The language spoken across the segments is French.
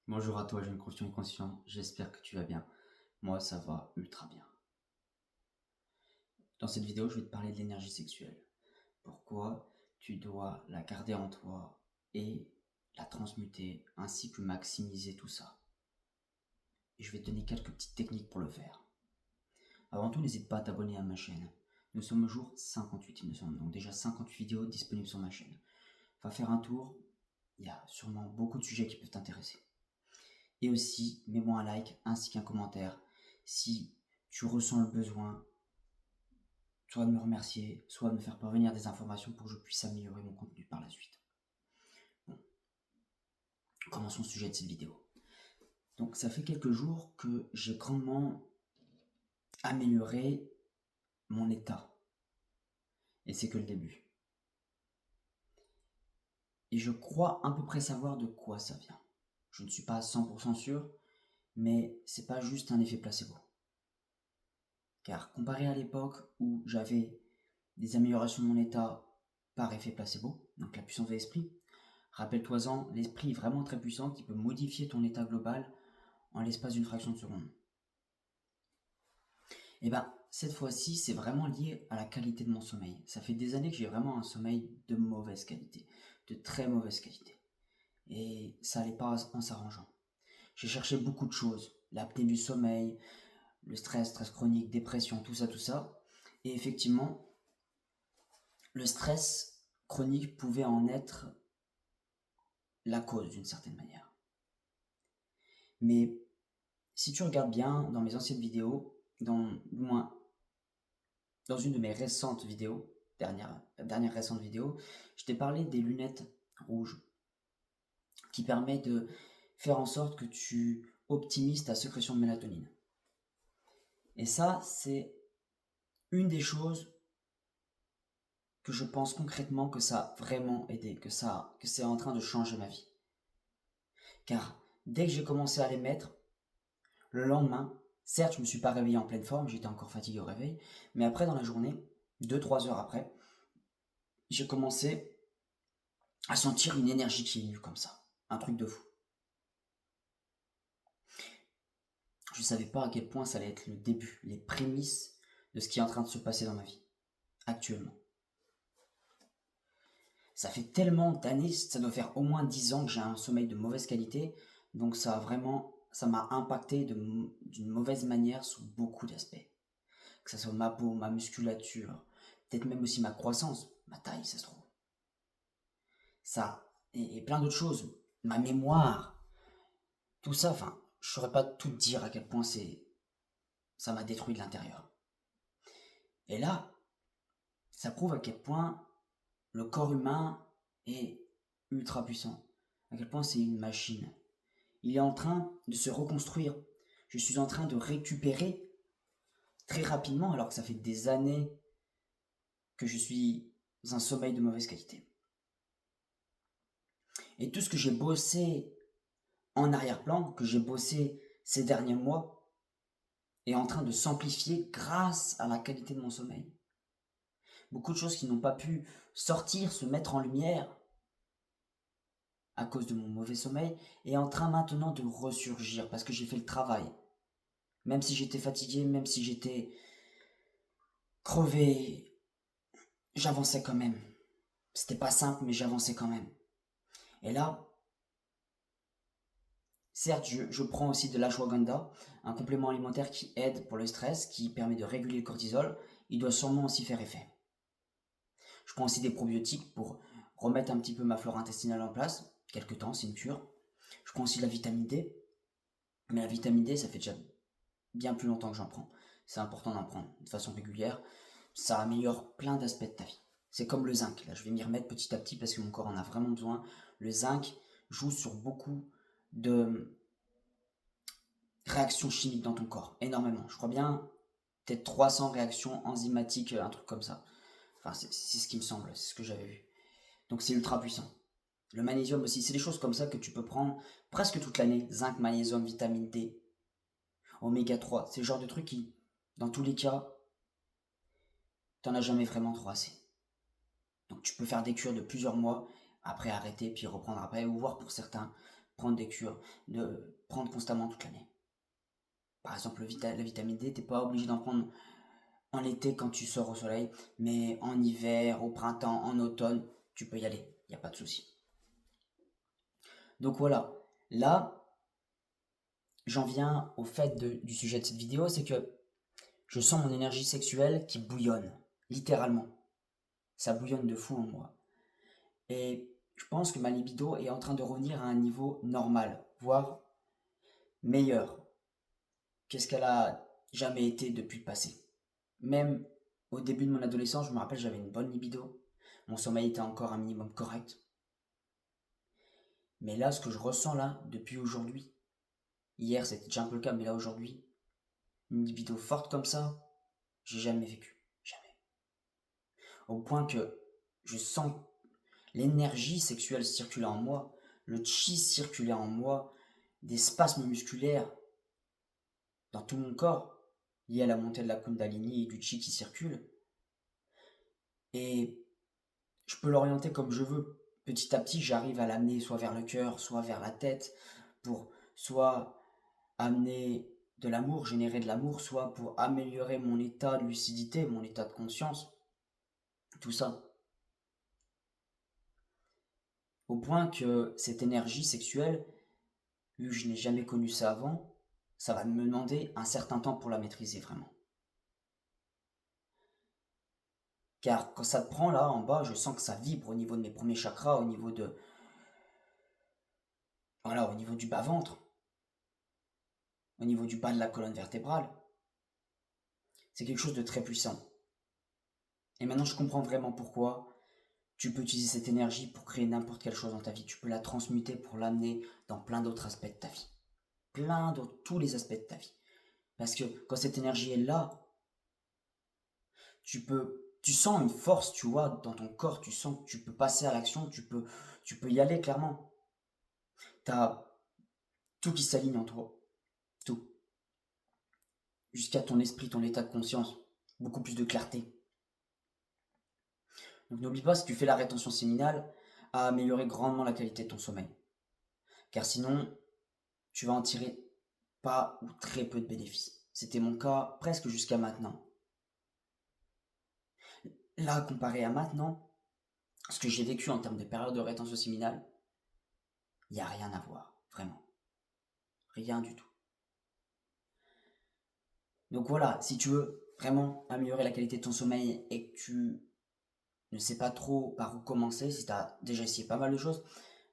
Bonjour à toi, jeune conscient et conscient, j'espère que tu vas bien. Moi, ça va ultra bien. Dans cette vidéo, je vais te parler de l'énergie sexuelle. Pourquoi tu dois la garder en toi et la transmuter, ainsi que maximiser tout ça. Et je vais te donner quelques petites techniques pour le faire. Avant tout, n'hésite pas à t'abonner à ma chaîne. Nous sommes au jour 58, il me semble, donc déjà 58 vidéos disponibles sur ma chaîne. Va faire un tour, il y a sûrement beaucoup de sujets qui peuvent t'intéresser. Et aussi, mets-moi un like ainsi qu'un commentaire si tu ressens le besoin, soit de me remercier, soit de me faire parvenir des informations pour que je puisse améliorer mon contenu par la suite. Bon, commençons le sujet de cette vidéo. Donc ça fait quelques jours que j'ai grandement amélioré mon état. Et c'est que le début. Et je crois à peu près savoir de quoi ça vient. Je ne suis pas à 100% sûr, mais c'est pas juste un effet placebo. Car comparé à l'époque où j'avais des améliorations de mon état par effet placebo, donc la puissance de l'esprit, rappelle-toi-en, l'esprit est vraiment très puissant qui peut modifier ton état global en l'espace d'une fraction de seconde. Et bien, cette fois-ci, c'est vraiment lié à la qualité de mon sommeil. Ça fait des années que j'ai vraiment un sommeil de mauvaise qualité, de très mauvaise qualité. Et ça n'allait pas en s'arrangeant. J'ai cherché beaucoup de choses, l'apnée du sommeil, le stress chronique, dépression, tout ça, tout ça. Et effectivement, le stress chronique pouvait en être la cause d'une certaine manière. Mais si tu regardes bien dans mes anciennes vidéos, du moins dans une de mes récentes vidéos, dernière récente vidéo, je t'ai parlé des lunettes rouges qui permettent de faire en sorte que tu optimises ta sécrétion de mélatonine. Et ça, c'est une des choses que je pense concrètement que ça a vraiment aidé, que c'est en train de changer ma vie. Car dès que j'ai commencé à les mettre, le lendemain, certes, je ne me suis pas réveillé en pleine forme, j'étais encore fatigué au réveil, mais après, dans la journée, 2-3 heures après, j'ai commencé à sentir une énergie qui est venue comme ça. Un truc de fou. Je ne savais pas à quel point ça allait être le début, les prémices de ce qui est en train de se passer dans ma vie, actuellement. Ça fait tellement d'années, ça doit faire au moins 10 ans que j'ai un sommeil de mauvaise qualité, donc ça m'a impacté d'une mauvaise manière sous beaucoup d'aspects. Que ce soit ma peau, ma musculature, peut-être même aussi ma croissance, ma taille, ça se trouve. Ça, et plein d'autres choses, ma mémoire, tout ça, enfin, je saurais pas tout te dire à quel point ça m'a détruit de l'intérieur. Et là, ça prouve à quel point le corps humain est ultra puissant, à quel point c'est une machine. Il est en train de se reconstruire. Je suis en train de récupérer très rapidement, alors que ça fait des années que je suis dans un sommeil de mauvaise qualité. Et tout ce que j'ai bossé en arrière-plan, que j'ai bossé ces derniers mois, est en train de s'amplifier grâce à la qualité de mon sommeil. Beaucoup de choses qui n'ont pas pu sortir, se mettre en lumière à cause de mon mauvais sommeil, est en train maintenant de ressurgir parce que j'ai fait le travail. Même si j'étais fatigué, même si j'étais crevé, j'avançais quand même. C'était pas simple, mais j'avançais quand même. Et là, certes, je prends aussi de l'ashwagandha, un complément alimentaire qui aide pour le stress, qui permet de réguler le cortisol. Il doit sûrement aussi faire effet. Je prends aussi des probiotiques pour remettre un petit peu ma flore intestinale en place. Quelque temps, c'est une cure. Je prends aussi de la vitamine D. Mais la vitamine D, ça fait déjà bien plus longtemps que j'en prends. C'est important d'en prendre de façon régulière. Ça améliore plein d'aspects de ta vie. C'est comme le zinc. Là, je vais m'y remettre petit à petit parce que mon corps en a vraiment besoin. Le zinc joue sur beaucoup de réactions chimiques dans ton corps. Énormément. Je crois bien peut-être 300 réactions enzymatiques, un truc comme ça. Enfin, c'est ce qui me semble, c'est ce que j'avais vu. Donc c'est ultra puissant. Le magnésium aussi, c'est des choses comme ça que tu peux prendre presque toute l'année. Zinc, magnésium, vitamine D, oméga 3. C'est le genre de trucs qui, dans tous les cas, t'en as jamais vraiment trop assez. Donc tu peux faire des cures de plusieurs mois, après arrêter, puis reprendre après, ou voir pour certains, prendre des cures, de prendre constamment toute l'année. Par exemple, la vitamine D, t'es pas obligé d'en prendre en été quand tu sors au soleil, mais en hiver, au printemps, en automne, tu peux y aller, il n'y a pas de souci. Donc voilà, là, j'en viens au fait du sujet de cette vidéo, c'est que je sens mon énergie sexuelle qui bouillonne, littéralement. Ça bouillonne de fou en moi. Et je pense que ma libido est en train de revenir à un niveau normal, voire meilleur que ce qu'elle a jamais été depuis le passé. Même au début de mon adolescence, je me rappelle, j'avais une bonne libido. Mon sommeil était encore un minimum correct. Mais là, ce que je ressens là, depuis aujourd'hui, hier c'était déjà un peu le cas, mais là aujourd'hui, une libido forte comme ça, j'ai jamais vécu. Jamais. Au point que je sens l'énergie sexuelle circuler en moi, le chi circuler en moi, des spasmes musculaires dans tout mon corps, liés à la montée de la Kundalini et du chi qui circule. Et je peux l'orienter comme je veux. Petit à petit, j'arrive à l'amener soit vers le cœur, soit vers la tête, pour soit amener de l'amour, générer de l'amour, soit pour améliorer mon état de lucidité, mon état de conscience, tout ça. Au point que cette énergie sexuelle, vu que je n'ai jamais connu ça avant, ça va me demander un certain temps pour la maîtriser vraiment. Car quand ça te prend là en bas, je sens que ça vibre au niveau de mes premiers chakras, au niveau de, voilà, au niveau du bas-ventre, au niveau du bas de la colonne vertébrale. C'est quelque chose de très puissant. Et maintenant, je comprends vraiment pourquoi tu peux utiliser cette énergie pour créer n'importe quelle chose dans ta vie. Tu peux la transmuter pour l'amener dans plein d'autres aspects de ta vie. Plein d'autres, tous les aspects de ta vie. Parce que quand cette énergie est là, tu sens une force, tu vois, dans ton corps, tu sens que tu peux passer à l'action, tu peux y aller clairement. T'as tout qui s'aligne en toi. Tout. Jusqu'à ton esprit, ton état de conscience. Beaucoup plus de clarté. Donc n'oublie pas, si tu fais la rétention séminale, à améliorer grandement la qualité de ton sommeil. Car sinon, tu vas en tirer pas ou très peu de bénéfices. C'était mon cas presque jusqu'à maintenant. Là, comparé à maintenant, ce que j'ai vécu en termes de période de rétention séminale, il n'y a rien à voir, vraiment. Rien du tout. Donc voilà, si tu veux vraiment améliorer la qualité de ton sommeil et que tu ne sais pas trop par où commencer, si tu as déjà essayé pas mal de choses,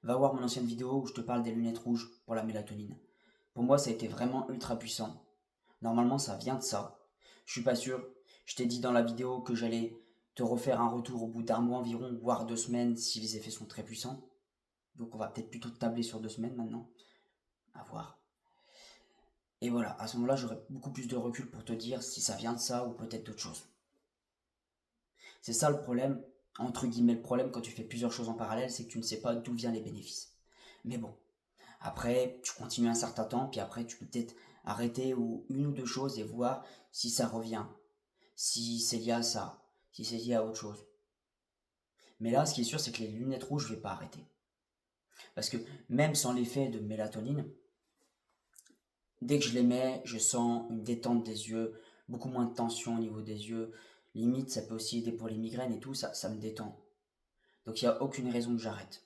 va voir mon ancienne vidéo où je te parle des lunettes rouges pour la mélatonine. Pour moi, ça a été vraiment ultra puissant. Normalement, ça vient de ça. Je suis pas sûr. Je t'ai dit dans la vidéo que j'allais te refaire un retour au bout d'un mois environ, voire 2 semaines, si les effets sont très puissants. Donc on va peut-être plutôt tabler sur 2 semaines maintenant. À voir. Et voilà, à ce moment-là, j'aurai beaucoup plus de recul pour te dire si ça vient de ça ou peut-être d'autres choses. C'est ça le problème, entre guillemets le problème quand tu fais plusieurs choses en parallèle, c'est que tu ne sais pas d'où viennent les bénéfices. Mais bon, après, tu continues un certain temps, puis après, tu peux peut-être arrêter une ou deux choses et voir si ça revient, si c'est lié à ça, si c'est lié à autre chose. Mais là, ce qui est sûr, c'est que les lunettes rouges, je ne vais pas arrêter. Parce que même sans l'effet de mélatonine, dès que je les mets, je sens une détente des yeux, beaucoup moins de tension au niveau des yeux. Limite, ça peut aussi aider pour les migraines et tout, ça me détend. Donc il n'y a aucune raison que j'arrête.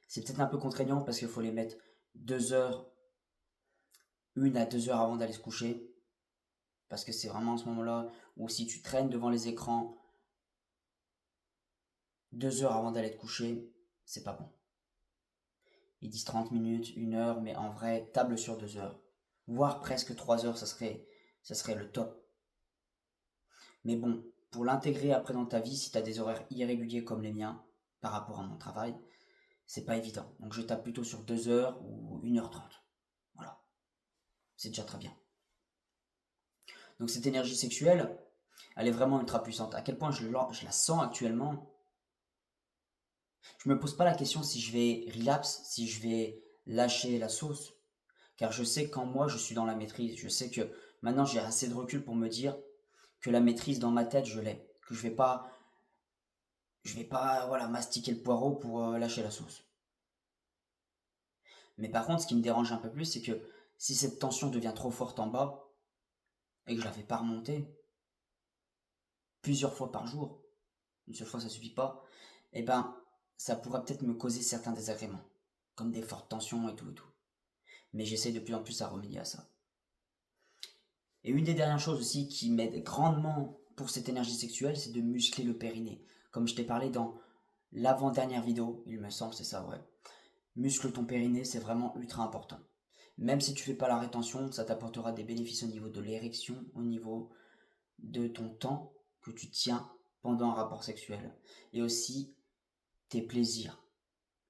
C'est peut-être un peu contraignant parce qu'il faut les mettre 2 heures, 1 à 2 heures avant d'aller se coucher. Parce que c'est vraiment à ce moment-là où si tu traînes devant les écrans 2 heures avant d'aller te coucher, c'est pas bon. Ils disent 30 minutes, 1 heure, mais en vrai, table sur 2 heures. Voire presque 3 heures, ça serait le top. Mais bon, pour l'intégrer après dans ta vie, si tu as des horaires irréguliers comme les miens, par rapport à mon travail, c'est pas évident. Donc je tape plutôt sur 2 heures ou 1h30. Voilà. C'est déjà très bien. Donc cette énergie sexuelle, elle est vraiment ultra puissante. À quel point je la sens actuellement. Je me pose pas la question si je vais relapse, si je vais lâcher la sauce. Car je sais qu'en moi, je suis dans la maîtrise. Je sais que maintenant, j'ai assez de recul pour me dire que la maîtrise dans ma tête, je l'ai. Que je vais pas voilà, mastiquer le poireau pour lâcher la sauce. Mais par contre, ce qui me dérange un peu plus, c'est que si cette tension devient trop forte en bas et que je la fais pas remonter plusieurs fois par jour, une seule fois ça suffit pas, et ben ça pourra peut-être me causer certains désagréments, comme des fortes tensions et tout et tout. Mais j'essaie de plus en plus à remédier à ça. Et une des dernières choses aussi qui m'aide grandement pour cette énergie sexuelle, c'est de muscler le périnée. Comme je t'ai parlé dans l'avant-dernière vidéo, il me semble, c'est ça, ouais. Muscle ton périnée, c'est vraiment ultra important. Même si tu fais pas la rétention, ça t'apportera des bénéfices au niveau de l'érection, au niveau de ton temps que tu tiens pendant un rapport sexuel. Et aussi tes plaisirs,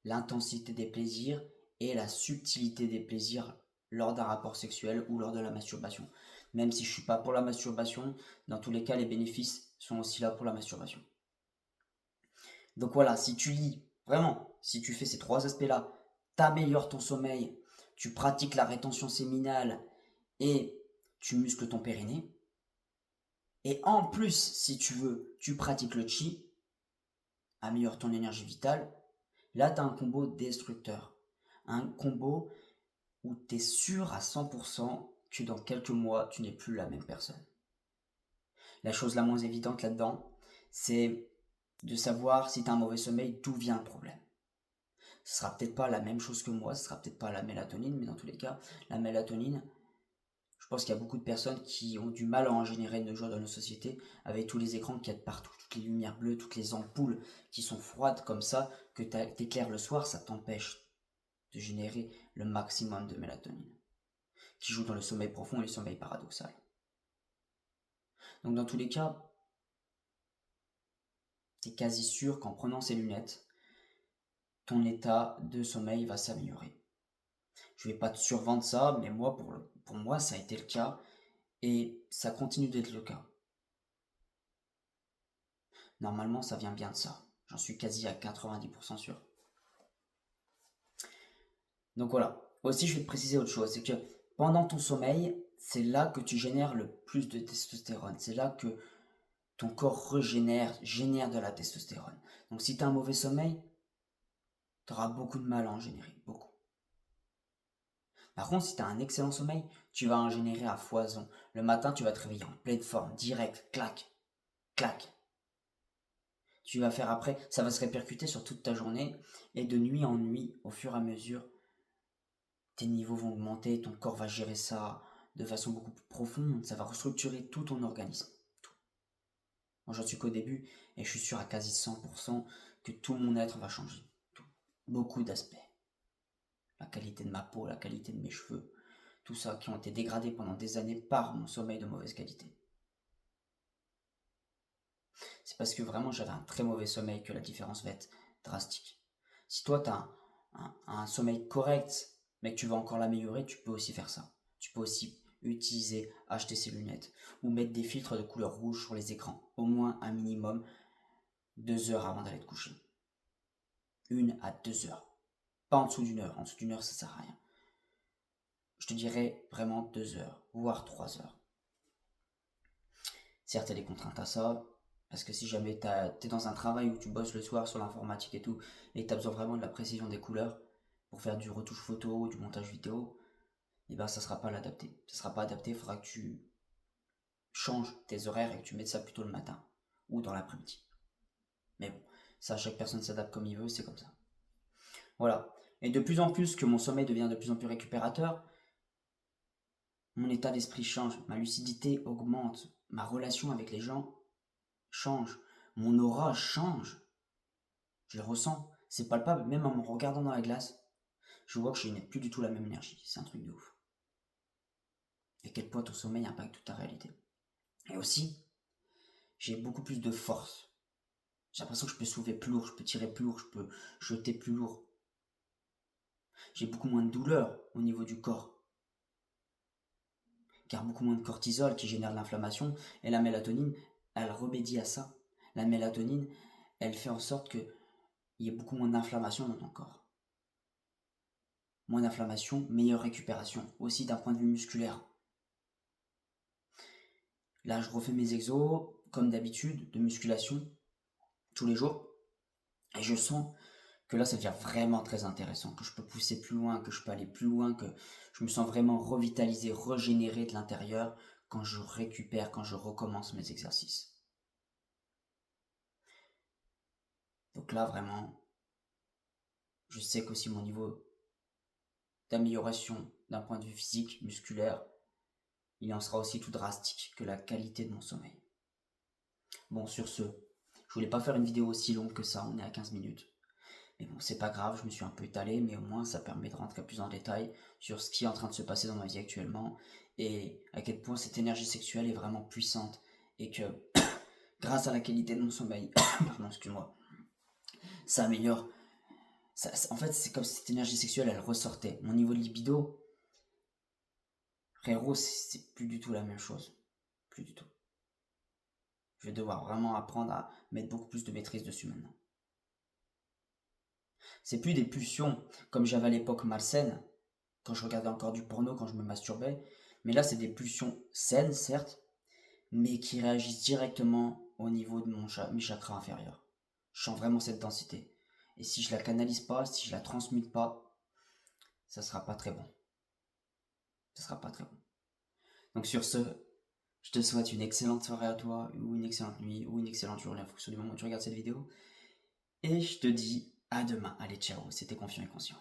l'intensité des plaisirs et la subtilité des plaisirs lors d'un rapport sexuel ou lors de la masturbation. Même si je suis pas pour la masturbation, dans tous les cas, les bénéfices sont aussi là pour la masturbation. Donc voilà, si tu lis, vraiment, si tu fais ces trois aspects-là, t'améliores ton sommeil, tu pratiques la rétention séminale et tu muscles ton périnée. Et en plus, si tu veux, tu pratiques le chi, améliore ton énergie vitale. Là, tu as un combo destructeur. Un combo où tu es sûr à 100% que dans quelques mois, tu n'es plus la même personne. La chose la moins évidente là-dedans, c'est de savoir si tu as un mauvais sommeil, d'où vient le problème. Ce sera peut-être pas la même chose que moi, ce sera peut-être pas la mélatonine, mais dans tous les cas, la mélatonine, je pense qu'il y a beaucoup de personnes qui ont du mal à en générer de nos jours dans nos sociétés, avec tous les écrans qu'il y a de partout, toutes les lumières bleues, toutes les ampoules qui sont froides comme ça, que t'éclaires le soir, ça t'empêche de générer le maximum de mélatonine, qui joue dans le sommeil profond et le sommeil paradoxal. Donc dans tous les cas, t'es quasi sûr qu'en prenant ces lunettes, ton état de sommeil va s'améliorer. Je vais pas te survendre ça, mais moi, pour moi, ça a été le cas, et ça continue d'être le cas. Normalement, ça vient bien de ça. J'en suis quasi à 90% sûr. Donc voilà. Aussi, je vais te préciser autre chose, c'est que pendant ton sommeil, c'est là que tu génères le plus de testostérone. C'est là que ton corps génère de la testostérone. Donc si tu as un mauvais sommeil, tu auras beaucoup de mal à en générer, beaucoup. Par contre, si tu as un excellent sommeil, tu vas en générer à foison. Le matin, tu vas te réveiller en pleine forme, direct, clac, clac. Tu vas faire après, ça va se répercuter sur toute ta journée, et de nuit en nuit, au fur et à mesure, tes niveaux vont augmenter, ton corps va gérer ça de façon beaucoup plus profonde, ça va restructurer tout ton organisme. Tout. Moi, j'en suis qu'au début, et je suis sûr à quasi 100% que tout mon être va changer. Tout. Beaucoup d'aspects. La qualité de ma peau, la qualité de mes cheveux, tout ça qui ont été dégradés pendant des années par mon sommeil de mauvaise qualité. C'est parce que vraiment j'avais un très mauvais sommeil que la différence va être drastique. Si toi tu as un sommeil correct, mais que tu veux encore l'améliorer, tu peux aussi faire ça. Tu peux aussi utiliser, acheter ces lunettes ou mettre des filtres de couleur rouge sur les écrans, au moins un minimum 2 heures avant d'aller te coucher. 1 à 2 heures. Pas en dessous d'une heure. En dessous d'une heure, ça sert à rien. Je te dirais vraiment 2 heures, voire 3 heures. Certes, il y a des contraintes à ça, parce que si jamais t'es dans un travail où tu bosses le soir sur l'informatique et tout, et que t'as besoin vraiment de la précision des couleurs pour faire du retouche photo ou du montage vidéo, et ben ça sera pas l'adapté. Ça sera pas adapté, il faudra que tu changes tes horaires et que tu mettes ça plutôt le matin ou dans l'après-midi. Mais bon, ça, chaque personne s'adapte comme il veut, c'est comme ça. Voilà. Et de plus en plus que mon sommeil devient de plus en plus récupérateur, mon état d'esprit change, ma lucidité augmente, ma relation avec les gens change, mon aura change. Je le ressens, c'est palpable, même en me regardant dans la glace, je vois que je n'ai plus du tout la même énergie. C'est un truc de ouf. Et à quel point ton sommeil impacte toute ta réalité. Et aussi, j'ai beaucoup plus de force. J'ai l'impression que je peux soulever plus lourd, je peux tirer plus lourd, je peux jeter plus lourd. J'ai beaucoup moins de douleur au niveau du corps. Car beaucoup moins de cortisol qui génère de l'inflammation. Et la mélatonine, elle remédie à ça. La mélatonine, elle fait en sorte qu'il y ait beaucoup moins d'inflammation dans ton corps. Moins d'inflammation, meilleure récupération. Aussi d'un point de vue musculaire. Là, je refais mes exos, comme d'habitude, de musculation, tous les jours. Et je sens que là, ça devient vraiment très intéressant, que je peux pousser plus loin, que je peux aller plus loin, que je me sens vraiment revitalisé, régénéré de l'intérieur quand je récupère, quand je recommence mes exercices. Donc là, vraiment, je sais qu'aussi mon niveau d'amélioration d'un point de vue physique, musculaire, il en sera aussi tout drastique que la qualité de mon sommeil. Bon, sur ce, je voulais pas faire une vidéo aussi longue que ça, on est à 15 minutes. Mais bon, c'est pas grave, je me suis un peu étalé, mais au moins ça permet de rentrer plus en détail sur ce qui est en train de se passer dans ma vie actuellement et à quel point cette énergie sexuelle est vraiment puissante et que grâce à la qualité de mon sommeil, pardon, excuse-moi, ça améliore. En fait, c'est comme si cette énergie sexuelle elle ressortait. Mon niveau de libido, frérot, c'est plus du tout la même chose. Plus du tout. Je vais devoir vraiment apprendre à mettre beaucoup plus de maîtrise dessus maintenant. C'est plus des pulsions comme j'avais à l'époque malsaines, quand je regardais encore du porno, quand je me masturbais. Mais là, c'est des pulsions saines, certes, mais qui réagissent directement au niveau de mes chakras inférieurs. Je sens vraiment cette densité. Et si je la canalise pas, si je la transmute pas, ça sera pas très bon. Ça sera pas très bon. Donc sur ce, je te souhaite une excellente soirée à toi, ou une excellente nuit, ou une excellente journée en fonction du moment où tu regardes cette vidéo. Et je te dis à demain. Allez, ciao, c'était Confiant et Conscient.